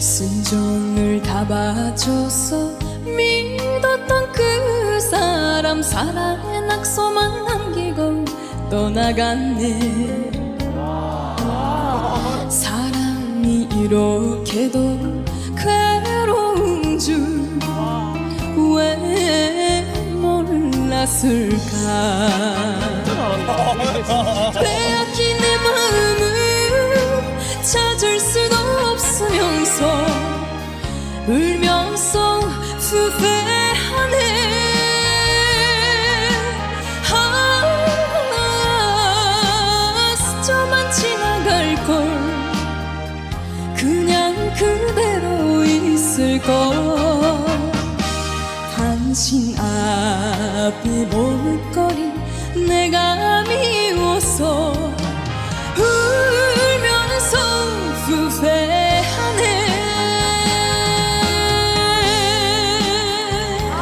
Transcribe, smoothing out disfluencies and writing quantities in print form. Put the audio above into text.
순종을 다 바쳐서 믿었던 그 사람 사랑의 낙서만 남기고 떠나갔네. 사랑이 이렇게도 괴로운 줄 왜 몰랐을까. 빼앗긴 내 마음을 찾을 수도 없으면서 울면서 후회하네. 스쳐만 지나갈걸. 그냥 그대로 있을걸. 당신 앞에 못